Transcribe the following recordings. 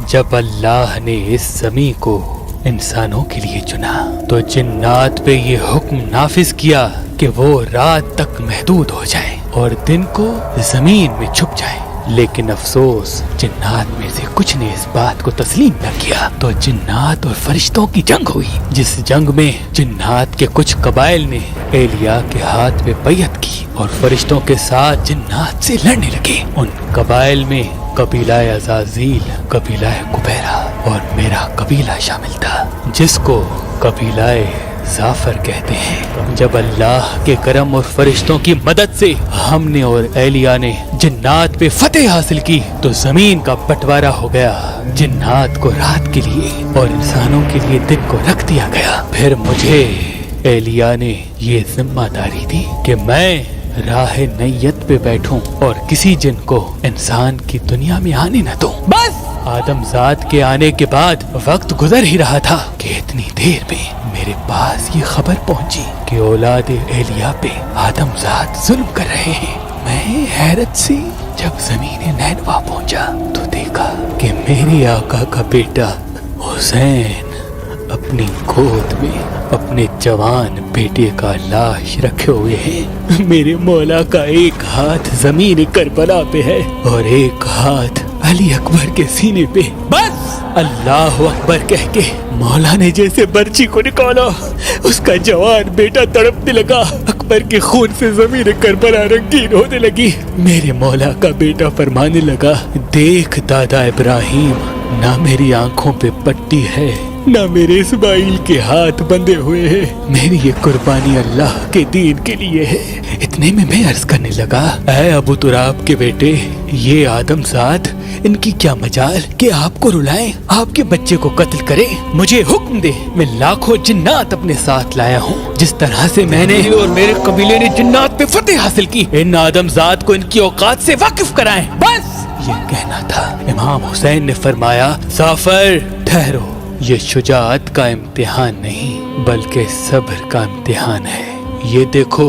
جب اللہ نے اس زمین کو انسانوں کے لیے چنا تو جنات پہ یہ حکم نافذ کیا کہ وہ رات تک محدود ہو جائیں اور دن کو زمین میں چھپ جائیں، لیکن افسوس جنات میں سے کچھ نے اس بات کو تسلیم نہ کیا، تو جنات اور فرشتوں کی جنگ ہوئی، جس جنگ میں جنات کے کچھ قبائل نے ایلیا کے ہاتھ پہ بیعت کی اور فرشتوں کے ساتھ جنات سے لڑنے لگے۔ ان قبائل میں قبیلہ عزازیل، قبیلہ قبیرہ اور میرا قبیلہ شامل تھا، جس کو قبیلہ ظافر کہتے ہیں۔ جب اللہ کے کرم اور فرشتوں کی مدد سے ہم نے اور ایلیا نے جنات پہ فتح حاصل کی تو زمین کا بٹوارا ہو گیا، جنات کو رات کے لیے اور انسانوں کے لیے دن کو رکھ دیا گیا۔ پھر مجھے ایلیا نے یہ ذمہ داری دی کہ میں راہ نیت پہ بیٹھوں اور کسی جن کو انسان کی دنیا میں آنے نہ دوں۔ بس آدم ذات کے آنے کے بعد وقت گزر ہی رہا تھا کہ اتنی دیر میں میرے پاس یہ خبر پہنچی کہ اولاد ایلیا پہ آدم ذات ظلم کر رہے ہیں۔ میں حیرت سے جب زمین نینوا پہنچا تو دیکھا کہ میرے آقا کا بیٹا حسین اپنی گود میں اپنے جوان بیٹے کا لاش رکھے ہوئے ہیں۔ میرے مولا کا ایک ہاتھ زمین کربلا پہ ہے اور ایک ہاتھ علی اکبر کے سینے پہ۔ بس اللہ اکبر کہہ کے مولا نے جیسے برچی کو نکالا، اس کا جوان بیٹا تڑپنے لگا، اکبر کے خون سے زمین کربلا رنگین ہونے لگی۔ میرے مولا کا بیٹا فرمانے لگا، دیکھ دادا ابراہیم، نہ میری آنکھوں پہ پٹی ہے نہ میرے اسماعیل کے ہاتھ بندھے ہوئے ہیں، میری یہ قربانی اللہ کے دین کے لیے ہے۔ اتنے میں عرض کرنے لگا، اے ابو تراب کے بیٹے، یہ آدم ذات، ان کی کیا مجال کہ آپ کو رلائیں، آپ کے بچے کو قتل کریں؟ مجھے حکم دے، میں لاکھوں جنات اپنے ساتھ لایا ہوں، جس طرح سے میں نے اور میرے قبیلے نے جنات پہ فتح حاصل کی، ان آدم ذات کو ان کی اوقات سے واقف کرائیں۔ بس یہ کہنا تھا۔ امام حسین نے فرمایا، ظافر ٹھہرو، یہ شجاعت کا امتحان نہیں بلکہ صبر کا امتحان ہے۔ یہ دیکھو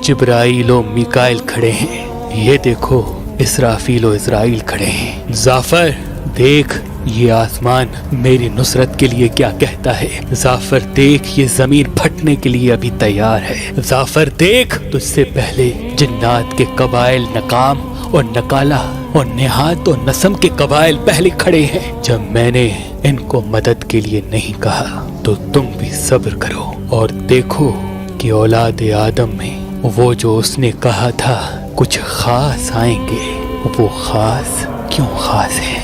جبرائیل و میکائیل کھڑے ہیں، یہ دیکھو اسرافیل و اسرائیل کھڑے ہیں۔ ظافر دیکھ یہ آسمان میری نصرت کے لیے کیا کہتا ہے، ظافر دیکھ یہ زمین پھٹنے کے لیے ابھی تیار ہے، ظافر دیکھ تجھ سے پہلے جنات کے قبائل نقام اور نکالہ اور نہاد اور نسم کے قبائل پہلے کھڑے ہیں۔ جب میں نے ان کو مدد کے لیے نہیں کہا تو تم بھی صبر کرو اور دیکھو کہ اولاد آدم میں وہ جو اس نے کہا تھا کچھ خاص آئیں گے، وہ خاص کیوں خاص ہے۔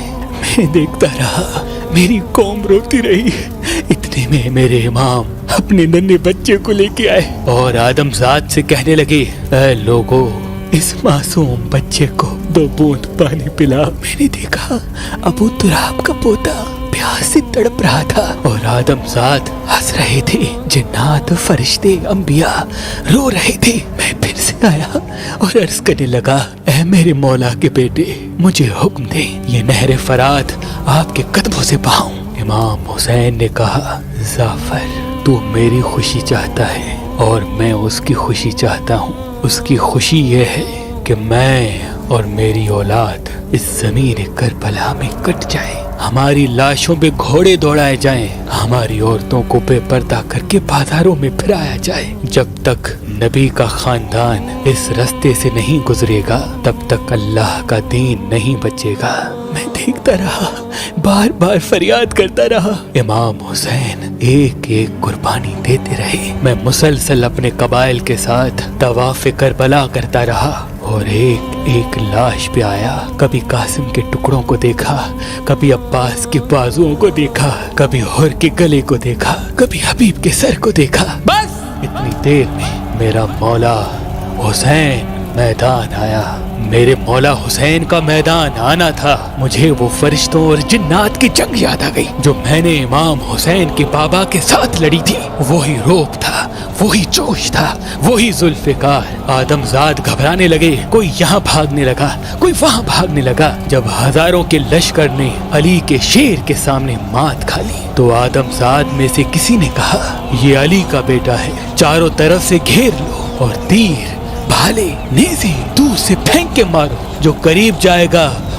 میں دیکھتا رہا، میری قوم روتی رہی، اتنے میں میرے امام اپنے ننھے بچے کو لے کے آئے اور آدم ذات سے کہنے لگے، اے لوگو، اس معصوم بچے کو 2 بوند پانی پلا۔ میں نے دیکھا ابو تراب کا پوتا پیاس سے تڑپ رہا تھا اور آدم ذات ہنس رہے تھے، جنات، فرشتے، انبیاء رو رہے تھے۔ میں پھر سے آیا اور عرض کرنے لگا، اے میرے مولا کے بیٹے، مجھے حکم دے، یہ نہر فرات آپ کے قدموں سے بہاؤں۔ امام حسین نے کہا، ظافر تو میری خوشی چاہتا ہے اور میں اس کی خوشی چاہتا ہوں۔ اس کی خوشی یہ ہے کہ میں اور میری اولاد اس زمین کربلا میں کٹ جائے، ہماری لاشوں پہ گھوڑے دوڑائے جائیں، ہماری عورتوں کو بے پردہ کر کے بازاروں میں پھرایا جائے۔ جب تک نبی کا خاندان اس رستے سے نہیں گزرے گا تب تک اللہ کا دین نہیں بچے گا۔ میں دیکھتا رہا، بار بار فریاد کرتا رہا۔ امام حسین ایک ایک قربانی دیتے رہے، میں مسلسل اپنے قبائل کے ساتھ طواف کربلا کرتا رہا اور ایک ایک لاش پہ آیا، کبھی قاسم کے ٹکڑوں کو دیکھا، کبھی عباس کے بازوؤں کو دیکھا، کبھی حر کے گلے کو دیکھا، کبھی حبیب کے سر کو دیکھا۔ بس اتنی دیر میں میرا مولا حسین میدان آیا۔ میرے مولا حسین کا میدان آنا تھا، مجھے وہ فرشتوں اور جنات کی جنگ یاد آ گئی جو میں نے امام حسین کے بابا کے ساتھ لڑی تھی۔ وہی روب تھا، وہی جوش تھا، وہی ذوالفقار۔ آدم ذات گھبرانے لگے، کوئی یہاں بھاگنے لگا، کوئی وہاں بھاگنے لگا۔ جب ہزاروں کے لشکر نے علی کے شیر کے سامنے مات کھا لی تو آدم ذات میں سے کسی نے کہا، یہ علی کا بیٹا ہے، چاروں طرف سے گھیر لو اور تیر، بھالے، نیزے دور سے پھینک کے مارو، جو قریب جائے گا